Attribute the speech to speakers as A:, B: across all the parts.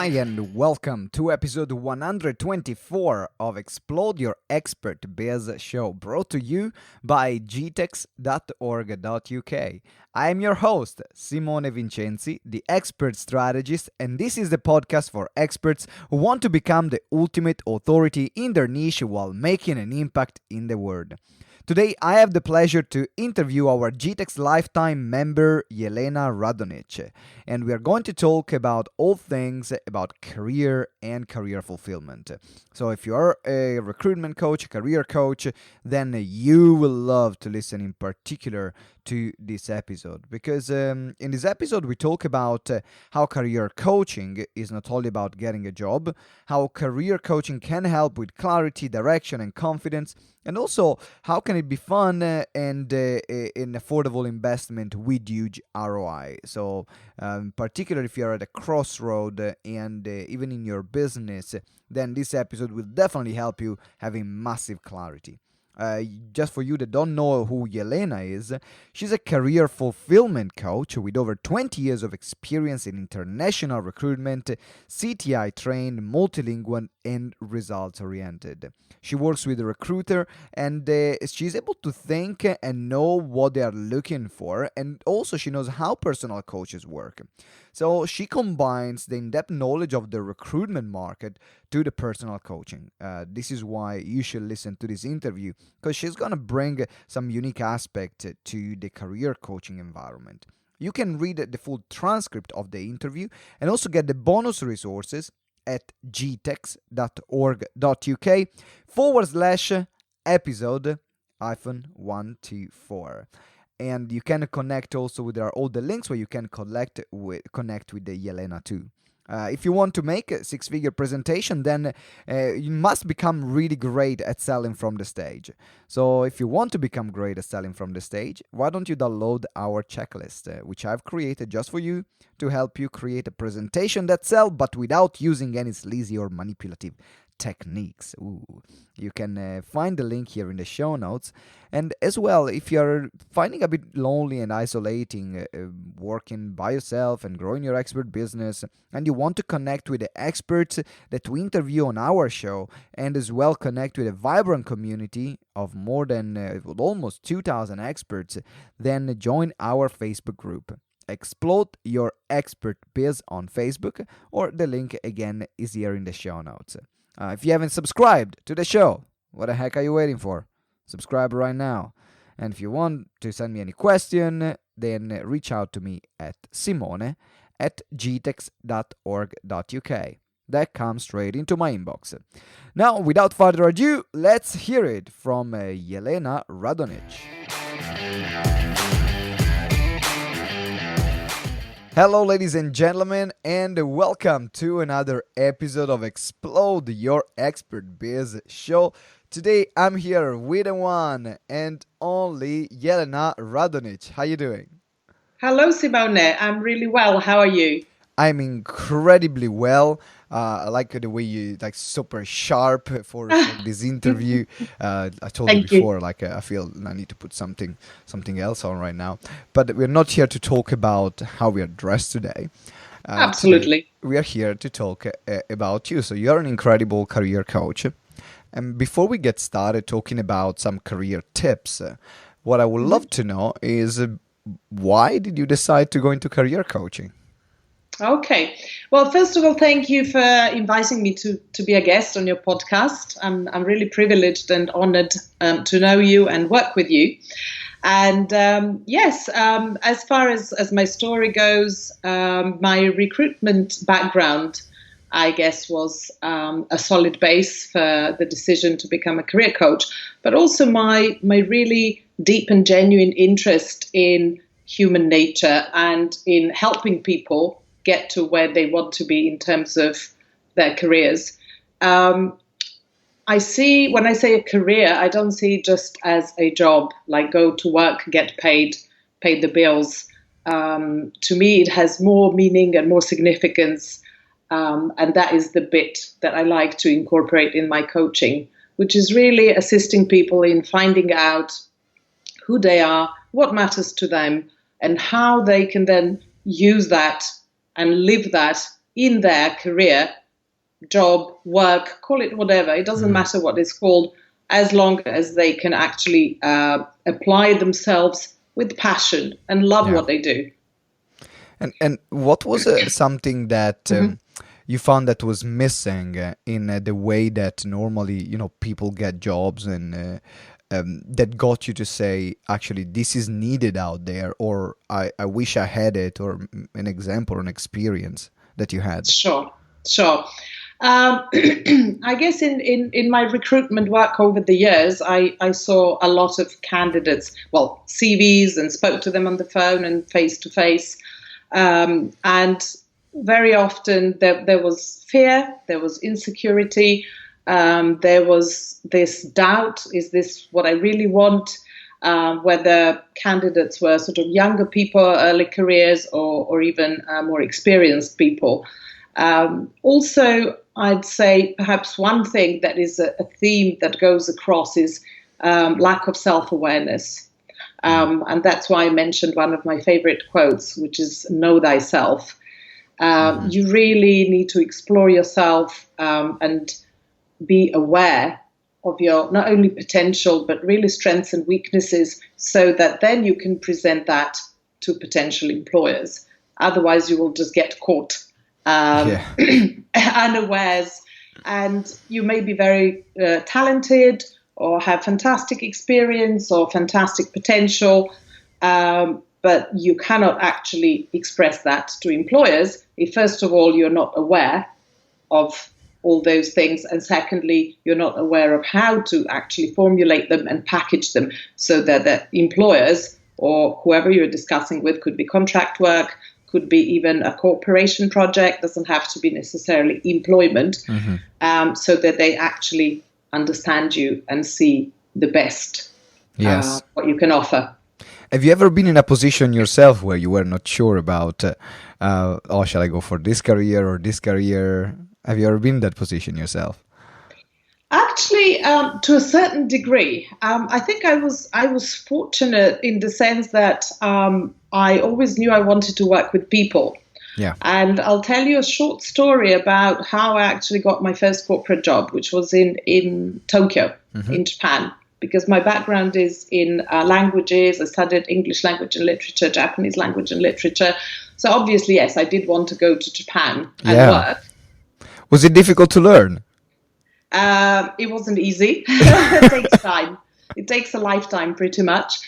A: Hi and welcome to episode 124 of Explode Your Expert Biz show, brought to you by gtex.org.uk. I am your host, Simone Vincenzi, the Expert Strategist, and this is the podcast for experts who want to become the ultimate authority in their niche while making an impact in the world. Today, I have the pleasure to interview our GTeX Lifetime Member, Jelena Radonjic, and we are going to talk about all things about career and career fulfillment. So if you are a recruitment coach, a career coach, then you will love to listen in particular to this episode, because in this episode we talk about how career coaching is not only about getting a job, how career coaching can help with clarity, direction, and confidence, and also how can it be fun and an affordable investment with huge ROI. So particularly if you're at a crossroad and even in your business, then this episode will definitely help you having massive clarity. Just for you that don't know who Jelena is, she's a career fulfillment coach with over 20 years of experience in international recruitment, CTI trained, multilingual, and results oriented. She works with a recruiter and she's able to think and know what they are looking for, and also she knows how personal coaches work. So she combines the in-depth knowledge of the recruitment market to the personal coaching. This is why you should listen to this interview, because she's going to bring some unique aspect to the career coaching environment. You can read the full transcript of the interview and also get the bonus resources at gtex.org.uk/episode 124. And you can connect also with all the links where you can connect with the Jelena too. If you want to make a six-figure presentation, then you must become really great at selling from the stage. So if you want to become great at selling from the stage, why don't you download our checklist, which I've created just for you to help you create a presentation that sells, but without using any sleazy or manipulative techniques. You can find the link here in the show notes. And as well, if you're finding a bit lonely and isolating, working by yourself and growing your expert business, and you want to connect with the experts that we interview on our show, and as well connect with a vibrant community of more than almost 2,000 experts, then join our Facebook group. Explode Your Expert Biz on Facebook, or the link again is here in the show notes. If you haven't subscribed to the show, what the heck are you waiting for? Subscribe right now. And if you want to send me any question, then reach out to me at simone@gtex.org.uk. That comes straight into my inbox. Now, without further ado, let's hear it from Jelena Radonjic. Hello, ladies and gentlemen, and welcome to another episode of Explode Your Expert Biz show. Today, I'm here with the one and only Jelena Radonjic. How you doing?
B: Hello, Simone. I'm really well. How are you?
A: I'm incredibly well. I like the way you super sharp for this interview. I told you
B: Thank
A: before, I feel I need to put something else on right now. But we're not here to talk about how we are dressed today.
B: Absolutely.
A: Today we are here to talk about you. So you're an incredible career coach. And before we get started talking about some career tips, what I would love to know is why did you decide to go into career coaching?
B: Okay. Well, first of all, thank you for inviting me to be a guest on your podcast. I'm really privileged and honored to know you and work with you. And yes, as far as my story goes, my recruitment background, I guess, was a solid base for the decision to become a career coach, but also my really deep and genuine interest in human nature and in helping people get to where they want to be in terms of their careers. I see, when I say a career, I don't see it just as a job, like go to work, get paid, pay the bills. To me, it has more meaning and more significance. And that is the bit that I like to incorporate in my coaching, which is really assisting people in finding out who they are, what matters to them, and how they can then use that and live that in their career, job, work, call it whatever. It doesn't matter what it's called, as long as they can actually apply themselves with passion and love what they do.
A: And what was something that you found that was missing in the way that normally, people get jobs, and that got you to say, actually, this is needed out there, or I wish I had it, or an example, an experience that you had?
B: Sure. I guess in my recruitment work over the years, I saw a lot of candidates, CVs, and spoke to them on the phone and face to face. And very often there was fear, there was insecurity, there was this doubt, is this what I really want? Whether candidates were sort of younger people, early careers, or even more experienced people. Also, I'd say perhaps one thing that is a theme that goes across is lack of self-awareness. And that's why I mentioned one of my favorite quotes, which is "Know thyself." You really need to explore yourself and be aware of your not only potential, but really strengths and weaknesses, so that then you can present that to potential employers. Otherwise, you will just get caught unawares, and you may be very talented or have fantastic experience or fantastic potential, but you cannot actually express that to employers if, first of all, you're not aware of all those things, and secondly, you're not aware of how to actually formulate them and package them so that the employers or whoever you're discussing with, could be contract work, could be even a cooperation project, doesn't have to be necessarily employment, so that they actually understand you and see the best, what you can offer.
A: Have you ever been in a position yourself where you were not sure about, shall I go for this career or this career? Have you ever been in that position yourself?
B: Actually, to a certain degree, I think I was fortunate in the sense that I always knew I wanted to work with people.
A: Yeah.
B: And I'll tell you a short story about how I actually got my first corporate job, which was in Tokyo, in Japan, because my background is in languages. I studied English language and literature, Japanese language and literature. So obviously, yes, I did want to go to Japan and work.
A: Was it difficult to learn?
B: It wasn't easy. It takes time. It takes a lifetime, pretty much.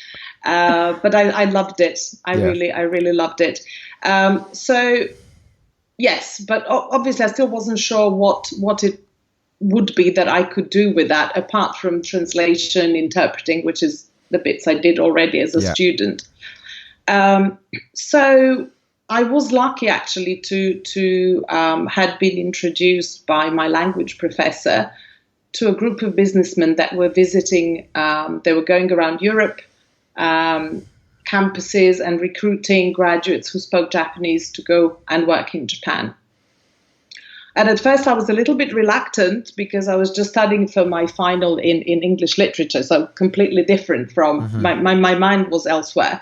B: But I loved it. I really loved it. So yes, but obviously I still wasn't sure what it would be that I could do with that, apart from translation, interpreting, which is the bits I did already as a student. So I was lucky actually to had been introduced by my language professor to a group of businessmen that were visiting. They were going around Europe, campuses, and recruiting graduates who spoke Japanese to go and work in Japan. And at first I was a little bit reluctant because I was just studying for my final in English literature, so completely different from my mind was elsewhere.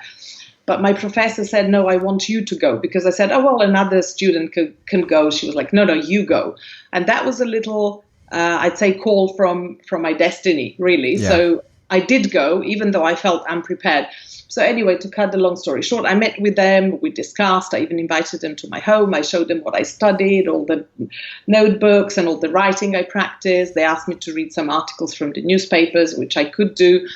B: But my professor said, no, I want you to go, because I said, oh, well, another student can go. She was like, no, you go. And that was a little, I'd say, call from my destiny, really. Yeah. So I did go, even though I felt unprepared. So anyway, to cut the long story short, I met with them. We discussed. I even invited them to my home. I showed them what I studied, all the notebooks and all the writing I practiced. They asked me to read some articles from the newspapers, which I could do.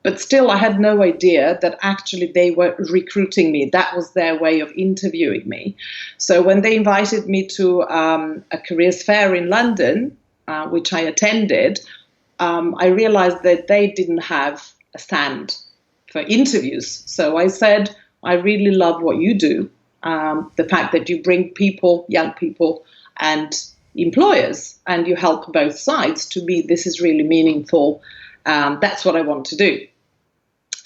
B: But still, I had no idea that actually they were recruiting me. That was their way of interviewing me. So when they invited me to a careers fair in London, which I attended, I realized that they didn't have a stand for interviews. So I said, I really love what you do. The fact that you bring people, young people, and employers, and you help both sides. To me, this is really meaningful. That's what I want to do.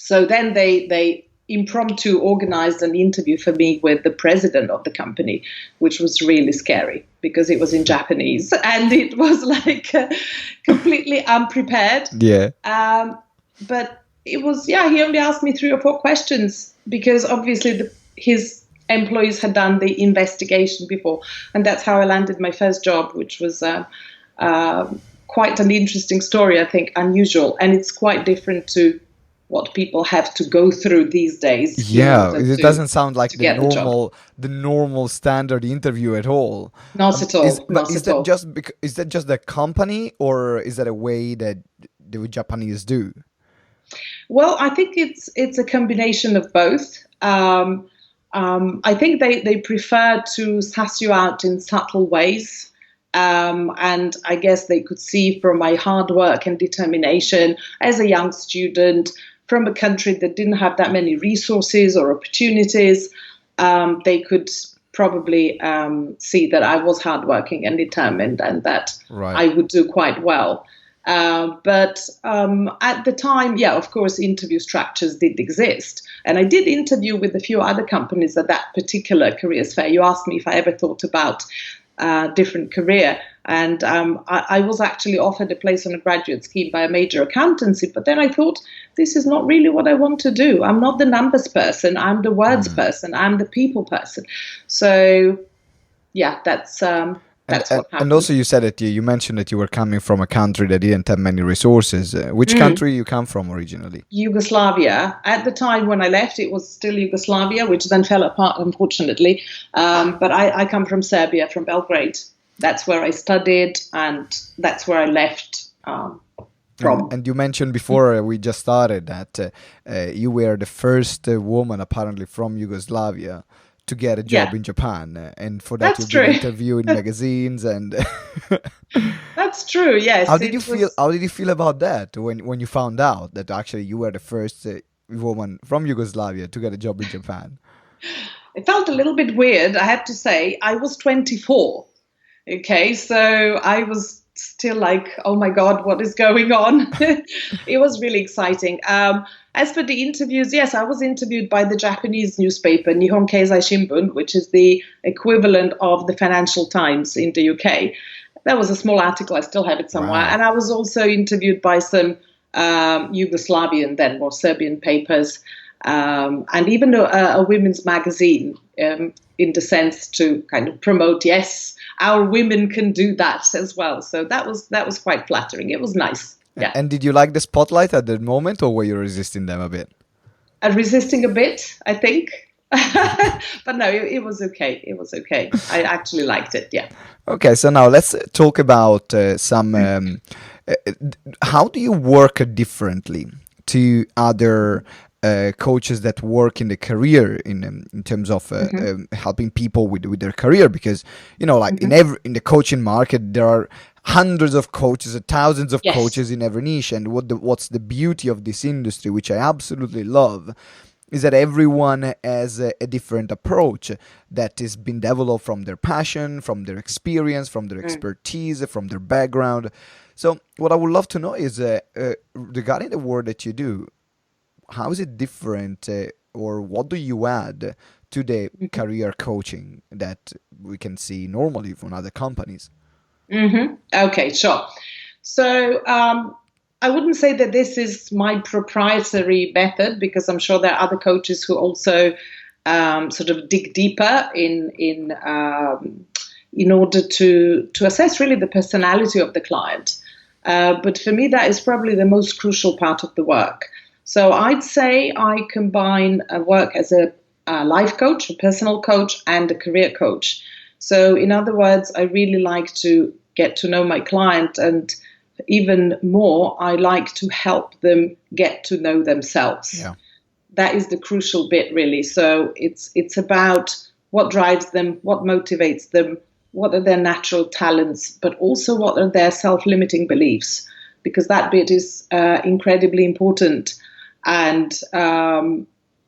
B: So then they impromptu organized an interview for me with the president of the company, which was really scary because it was in Japanese and it was like completely unprepared.
A: Yeah.
B: But it was, he only asked me 3 or 4 questions because obviously his employees had done the investigation before. And that's how I landed my first job, which was quite an interesting story, I think, unusual. And it's quite different to what people have to go through these days.
A: Yeah, it doesn't sound like
B: to get
A: the normal standard interview at all.
B: Not at all. Not
A: Is
B: at
A: that
B: all.
A: is that just the company, or is that a way that the Japanese do?
B: Well, I think it's a combination of both. I think they prefer to suss you out in subtle ways. And I guess they could see from my hard work and determination as a young student from a country that didn't have that many resources or opportunities, they could probably see that I was hardworking and determined and that I would do quite well. But at the time, yeah, of course, interview structures did exist. And I did interview with a few other companies at that particular careers fair. You asked me if I ever thought about different career. And I was actually offered a place on a graduate scheme by a major accountancy. But then I thought, this is not really what I want to do. I'm not the numbers person. I'm the words person. I'm the people person. So, yeah, that's what happened.
A: And also you said that you mentioned that you were coming from a country that didn't have many resources. Which country you come from originally?
B: Yugoslavia. At the time when I left, it was still Yugoslavia, which then fell apart, unfortunately. But I come from Serbia, from Belgrade. That's where I studied, and that's where I left from.
A: And you mentioned before we just started that you were the first woman apparently from Yugoslavia to get a job in Japan, and for that you've been interviewed in magazines and
B: That's true. Yes.
A: How did you feel about that when you found out that actually you were the first woman from Yugoslavia to get a job in Japan?
B: It felt a little bit weird, I have to say. I was 24. Okay, so I was still like, oh my God, what is going on? It was really exciting. As for the interviews, yes, I was interviewed by the Japanese newspaper, Nihon Keizai Shimbun, which is the equivalent of the Financial Times in the UK. That was a small article, I still have it somewhere. Wow. And I was also interviewed by some Yugoslavian then, or Serbian papers, and even a women's magazine, in the sense to kind of promote, yes, our women can do that as well. So that was quite flattering. It was nice. Yeah.
A: And did you like the spotlight at that moment, or were you resisting them a bit?
B: Resisting a bit, I think. But no, it was okay. It was okay. I actually liked it. Yeah.
A: Okay, so now let's talk about some. How do you work differently to other coaches that work in the career in terms of helping people with their career? Because like in the coaching market there are hundreds of coaches, thousands of coaches in every niche, and what's the beauty of this industry, which I absolutely love, is that everyone has a different approach that has been developed from their passion, from their experience, from their expertise, from their background. So what I would love to know is regarding the work that you do, how is it different, or what do you add to the career coaching that we can see normally from other companies?
B: Okay, sure. So I wouldn't say that this is my proprietary method, because I'm sure there are other coaches who also sort of dig deeper in order to assess really the personality of the client. But for me, that is probably the most crucial part of the work. So I'd say I combine work as a life coach, a personal coach, and a career coach. So in other words, I really like to get to know my client, and even more, I like to help them get to know themselves. Yeah. That is the crucial bit, really. So it's about what drives them, what motivates them, what are their natural talents, but also what are their self-limiting beliefs, because that bit is incredibly important. And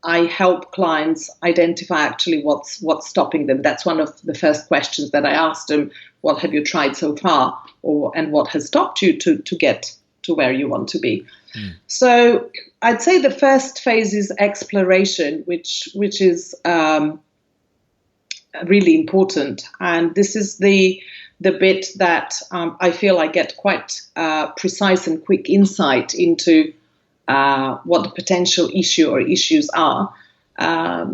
B: I help clients identify actually what's stopping them. That's one of the first questions that I asked them. What have you tried so far, and what has stopped you to get to where you want to be? So I'd say the first phase is exploration, which is really important. And this is the bit that I feel I get quite precise and quick insight into what the potential issue or issues are.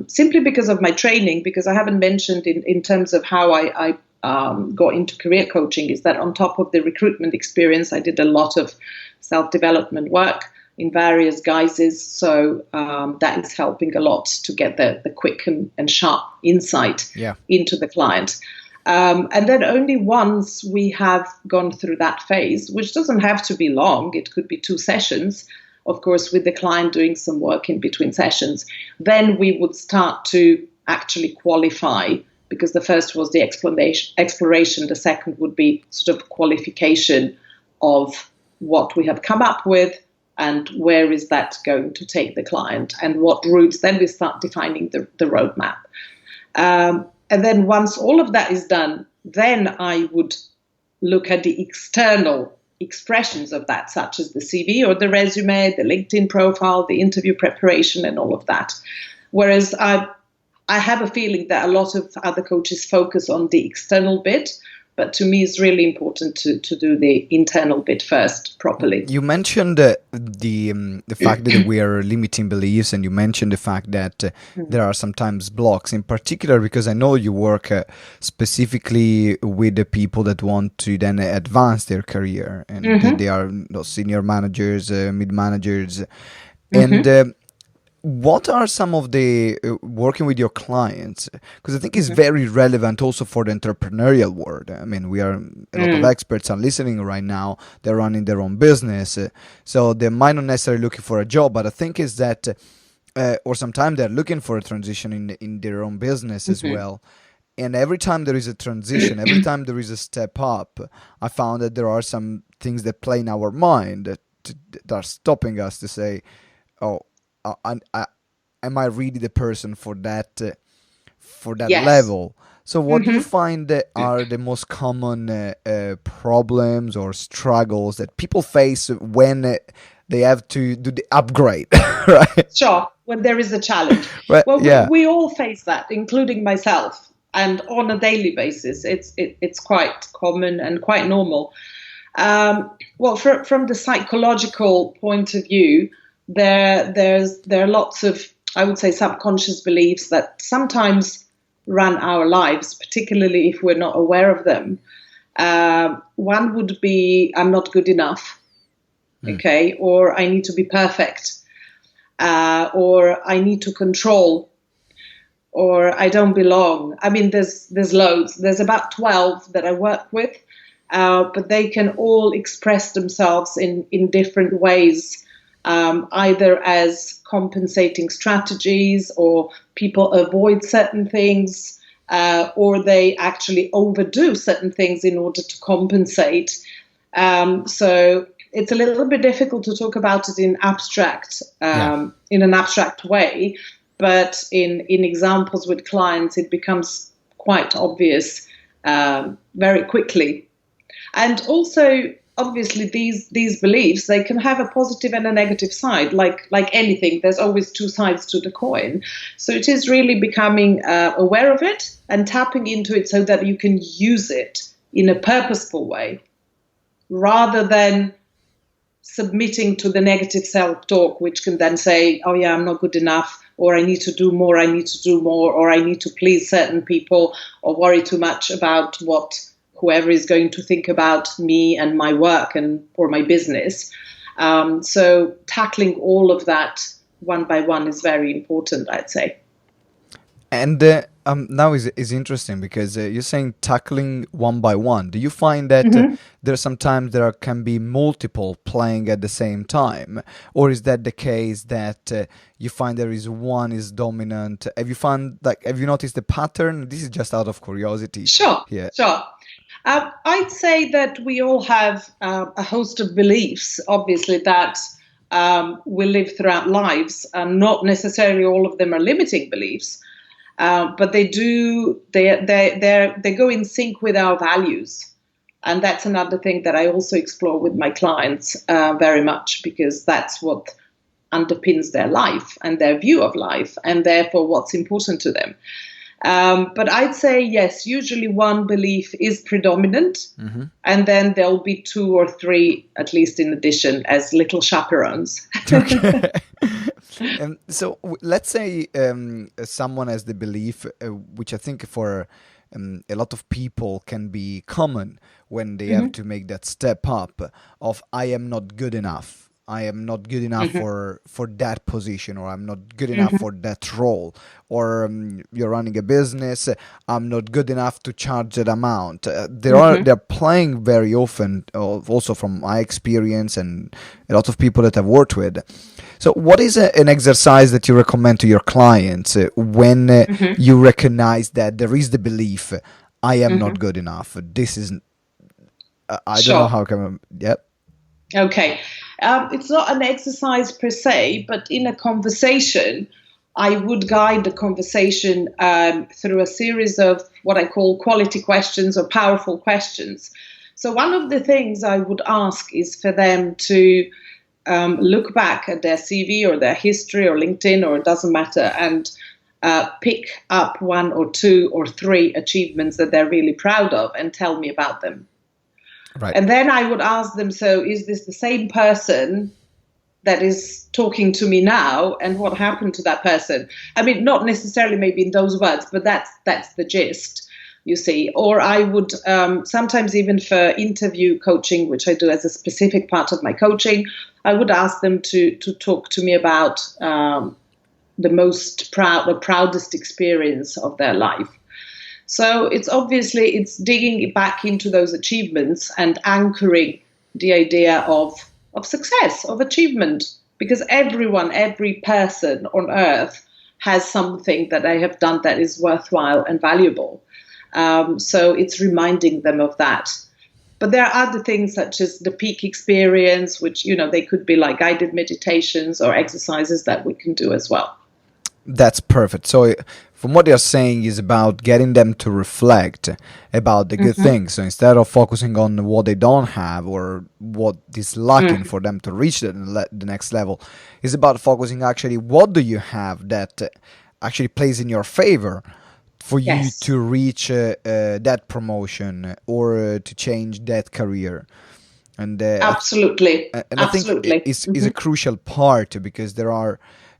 B: simply because of my training, because I haven't mentioned in terms of how I got into career coaching, is that on top of the recruitment experience, I did a lot of self-development work in various guises. So that is helping a lot to get the quick and sharp insight into the client. And then only once we have gone through that phase, which doesn't have to be long, it could be 2 sessions, of course, with the client doing some work in between sessions, then we would start to actually qualify, because the first was the exploration, the second would be sort of qualification of what we have come up with and where is that going to take the client and what routes. Then we start defining the roadmap. And then once all of that is done, then I would look at the external expressions of that, such as the CV or the resume, the LinkedIn profile, the interview preparation, and all of that. Whereas I have a feeling that a lot of other coaches focus on the external bit, but to me it's really important to do the internal bit first properly.
A: You mentioned the fact that we are limiting beliefs, and you mentioned the fact that there are sometimes blocks, in particular because I know you work specifically with the people that want to then advance their career, and they are senior managers, mid-managers, and what are some of the working with your clients? Because I think it's very relevant also for the entrepreneurial world. I mean, we are a lot of experts are listening right now. They're running their own business, so they might not necessarily looking for a job. But I think is that, or sometimes they're looking for a transition in their own business as well. And every time there is a transition, every time there is a step up, I found that there are some things that play in our mind that are stopping us to say, "Oh, am I really the person for that level?" So what do you find that are the most common problems or struggles that people face when they have to do the upgrade? Right?
B: Sure, when there is a challenge.
A: Right.
B: Well, we all face that, including myself, and on a daily basis. It's quite common and quite normal. Well, from the psychological point of view, there are lots of, I would say, subconscious beliefs that sometimes run our lives, particularly if we're not aware of them. One would be, I'm not good enough, okay, or I need to be perfect, or I need to control, or I don't belong. I mean, there's loads. There's about 12 that I work with, but they can all express themselves in different ways. Either as compensating strategies, or people avoid certain things, or they actually overdo certain things in order to compensate. So it's a little bit difficult to talk about it in an abstract way, but in examples with clients, it becomes quite obvious very quickly. And also, obviously, these beliefs, they can have a positive and a negative side. Like anything, there's always 2 sides to the coin. So it is really becoming aware of it and tapping into it so that you can use it in a purposeful way, rather than submitting to the negative self-talk, which can then say, oh yeah, I'm not good enough, or I need to do more, or I need to please certain people, or worry too much about what whoever is going to think about me and my work or my business. So tackling all of that one by one is very important, I'd say.
A: And now is interesting because you're saying tackling one by one. Do you find that there sometimes there can be multiple playing at the same time, or is that the case that you find there is one is dominant? Have you noticed the pattern? This is just out of curiosity.
B: Sure.
A: Yeah.
B: Sure. I'd say that we all have a host of beliefs, obviously, that we live throughout lives, and not necessarily all of them are limiting beliefs, but they go in sync with our values. And that's another thing that I also explore with my clients very much, because that's what underpins their life and their view of life, and therefore what's important to them. But I'd say, yes, usually one belief is predominant, and then there'll be 2 or 3, at least in addition, as little chaperones.
A: Okay. So let's say someone has the belief, which I think for a lot of people can be common when they have
B: Hmm.
A: to make that step up of I am not good enough. I am not good enough
B: Hmm.
A: for that position, or I'm not good enough
B: Hmm.
A: for that role, or you're running a business. I'm not good enough to charge that amount.
B: Hmm.
A: They're playing very often, also from my experience and a lot of people that I've worked with. So, what is an exercise that you recommend to your clients when
B: Hmm.
A: you recognize that there is the belief, I am
B: Hmm.
A: not good enough? This is, I don't know
B: Sure.
A: how come. Yep.
B: Okay. It's not an exercise per se, but in a conversation, I would guide the conversation through a series of what I call quality questions or powerful questions. So, one of the things I would ask is for them to look back at their CV or their history or LinkedIn, or it doesn't matter, and pick up one or two or three achievements that they're really proud of and tell me about them.
A: Right.
B: And then I would ask them, so is this the same person that is talking to me now, and what happened to that person? I mean, not necessarily maybe in those words, but that's the gist, you see. Or I would sometimes, even for interview coaching, which I do as a specific part of my coaching, I would ask them to talk to me about the most proud, the proudest experience of their life. So it's digging back into those achievements and anchoring the idea of success, of achievement, because every person on earth has something that they have done that is worthwhile and valuable. So it's reminding them of that. But there are other things such as the peak experience, which, they could be like guided meditations or exercises that we can do as well.
A: That's perfect. So, from what you're saying, is about getting them to reflect about the good
B: Mm-hmm.
A: things. So instead of focusing on what they don't have or what is lacking
B: Mm-hmm.
A: for them to reach the next level, is about focusing actually what do you have that actually plays in your favor for you
B: Yes,
A: to reach that promotion or to change that career. And
B: absolutely.
A: I think
B: Absolutely.
A: is a crucial part because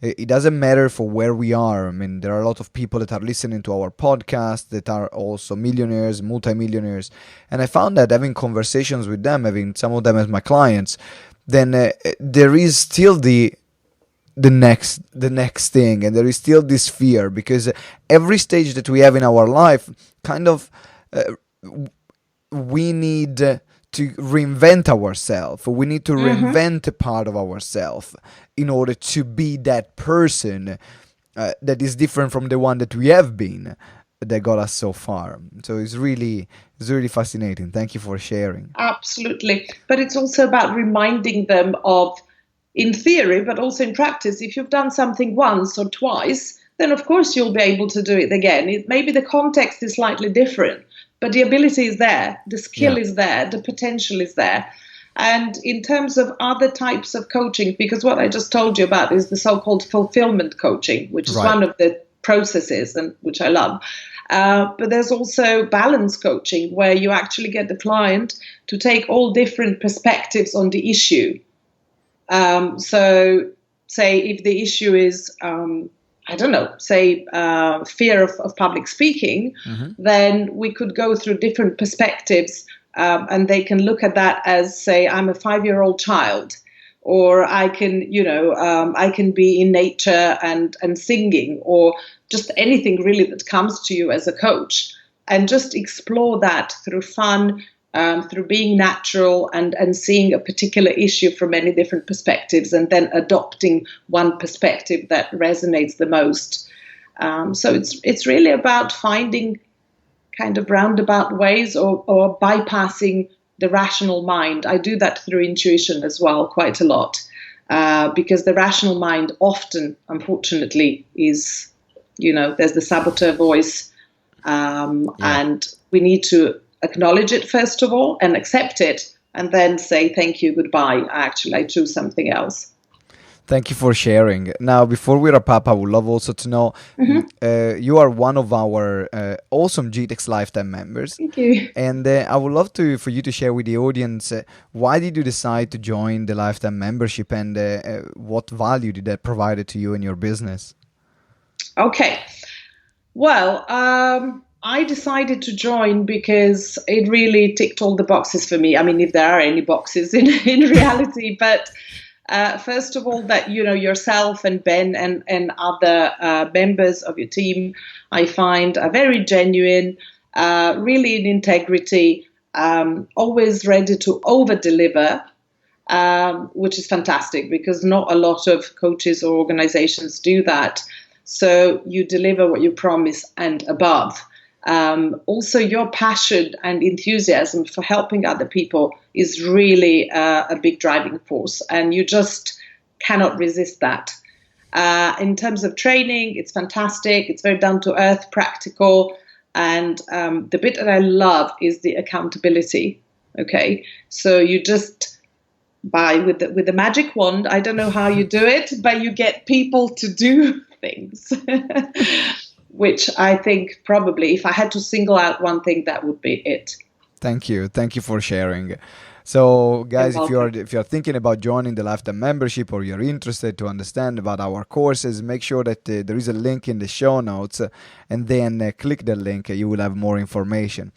A: it doesn't matter for where we are. I mean, there are a lot of people that are listening to our podcast that are also millionaires, multimillionaires, and I found that having conversations with them, having some of them as my clients, then there is still the next thing, and there is still this fear because every stage that we have in our life kind of we need to reinvent ourselves. We need to
B: Mm-hmm.
A: reinvent a part of ourselves in order to be that person that is different from the one that we have been that got us so far. So it's really fascinating. Thank you for sharing.
B: Absolutely. But it's also about reminding them of, in theory, but also in practice, if you've done something once or twice, then of course you'll be able to do it again. Maybe the context is slightly different, but the ability is there, the skill
A: Yeah.
B: is there, the potential is there. And in terms of other types of coaching, because what I just told you about is the so-called fulfillment coaching, which is
A: Right.
B: one of the processes and which I love. But there's also balance coaching, where you actually get the client to take all different perspectives on the issue. So, say if the issue is, I don't know, say fear of public speaking,
A: Hmm.
B: then we could go through different perspectives, and they can look at that as, say, I'm a 5-year-old child. Or I can be in nature and singing, or just anything really that comes to you as a coach, and just explore that through fun, through being natural and seeing a particular issue from many different perspectives, and then adopting one perspective that resonates the most. So it's really about finding kind of roundabout ways, or bypassing the rational mind. I do that through intuition as well, quite a lot, because the rational mind often, unfortunately, is, there's the saboteur voice,
A: Yeah.
B: and we need to acknowledge it first of all and accept it, and then say thank you, goodbye. Actually, I choose something else.
A: Thank you for sharing. Now, before we wrap up, I would love also to know
B: Hmm.
A: you are one of our awesome GTeX Lifetime members.
B: Thank you.
A: And I would love for you to share with the audience why did you decide to join the Lifetime membership and what value did that provide to you in your business?
B: Okay. Well, I decided to join because it really ticked all the boxes for me. I mean, if there are any boxes in reality, but first of all, that yourself and Ben and other members of your team, I find are very genuine, really in integrity, always ready to over deliver. Which is fantastic because not a lot of coaches or organizations do that. So you deliver what you promise and above. Also, your passion and enthusiasm for helping other people is really a big driving force, and you just cannot resist that. In terms of training, it's fantastic. It's very down to earth, practical, and the bit that I love is the accountability. Okay, so you just with the magic wand. I don't know how you do it, but you get people to do things, which I think probably if I had to single out one thing, that would be it.
A: Thank you for sharing. So,
B: You're
A: guys,
B: welcome.
A: if you're thinking about joining the Lifetime membership or you're interested to understand about our courses, make sure that there is a link in the show notes, and then click the link. You will have more information.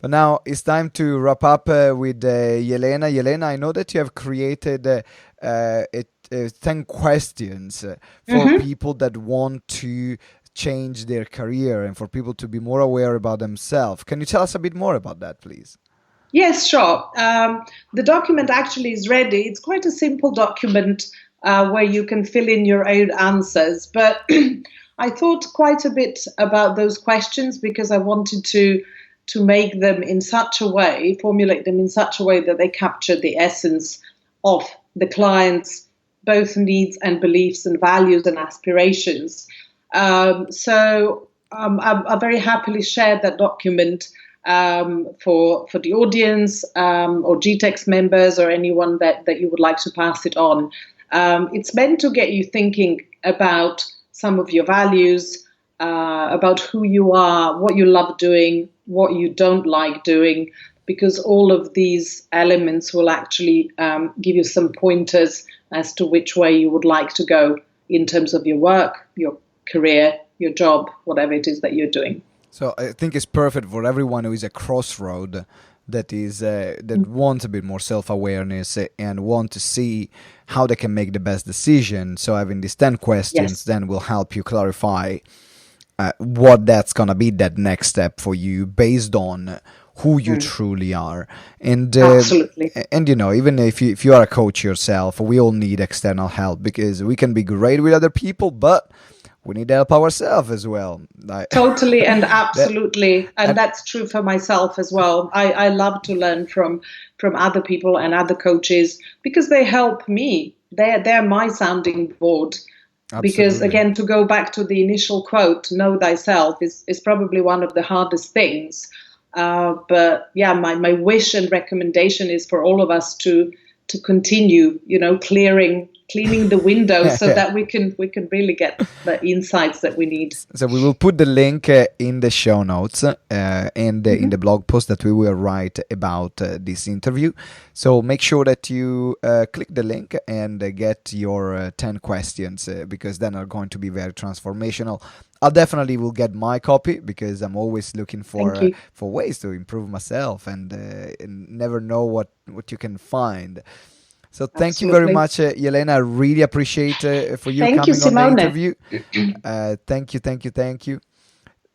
A: But now it's time to wrap up with Jelena. Jelena, I know that you have created 10 questions for
B: Hmm.
A: people that want to change their career and for people to be more aware about themselves. Can you tell us a bit more about that, please?
B: Yes, sure. The document actually is ready. It's quite a simple document where you can fill in your own answers. But I thought quite a bit about those questions because I wanted to make them in such a way, formulate them in such a way that they capture the essence of the client's both needs and beliefs and values and aspirations. I very happily shared that document for the audience or GTeX members or anyone that you would like to pass it on. It's meant to get you thinking about some of your values, about who you are, what you love doing, what you don't like doing, because all of these elements will actually give you some pointers as to which way you would like to go in terms of your work, your career, your job, whatever it is that you're doing.
A: So I think it's perfect for everyone who is a crossroad that wants a bit more self-awareness and want to see how they can make the best decision. So having these 10 questions
B: Yes.
A: then will help you clarify what that's gonna be that next step for you based on who you
B: Mm.
A: truly are. And
B: Absolutely.
A: even if you are a coach yourself, we all need external help because we can be great with other people, but we need help ourselves as well. Like
B: Totally and
A: that,
B: absolutely. And
A: and
B: that's true for myself as well. I love to learn from other people and other coaches because they help me. They're my sounding board. Because
A: absolutely.
B: again, to go back to the initial quote, know thyself is probably one of the hardest things. But yeah, my wish and recommendation is for all of us to continue, cleaning the windows so that we can really get the insights that we need.
A: So we will put the link in the show notes and in the
B: Mhm.
A: blog post that we will write about this interview. So make sure that you click the link and get your 10 questions because then are going to be very transformational. I definitely will get my copy because I'm always looking
B: Thank you.
A: for ways to improve myself and never know what you can find. So thank you very
B: Absolutely.
A: much, Jelena. I really appreciate for you
B: Thank you,
A: coming on the
B: Simone.
A: interview. Thank you.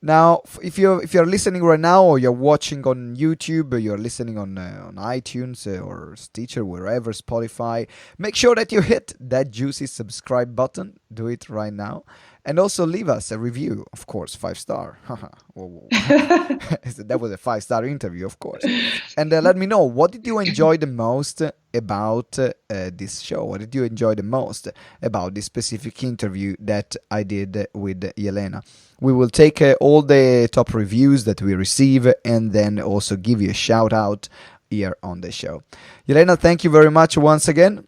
A: Now, if you're listening right now, or you're watching on YouTube, or you're listening on iTunes or Stitcher, wherever, Spotify, make sure that you hit that juicy subscribe button. Do it right now, and also leave us a review, of course, 5 star. Whoa. That was a 5 star interview, of course. And let me know, what did you enjoy the most about this show? What did you enjoy the most about this specific interview that I did with Jelena? We will take all the top reviews that we receive and then also give you a shout out here on the show. Jelena, thank you very much once again.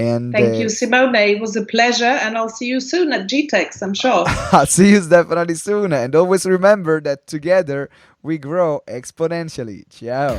A: And
B: thank you, Simone. It was a pleasure, and I'll see you soon at GTeX, I'm sure.
A: I'll see you definitely soon. And always remember that together we grow exponentially. Ciao.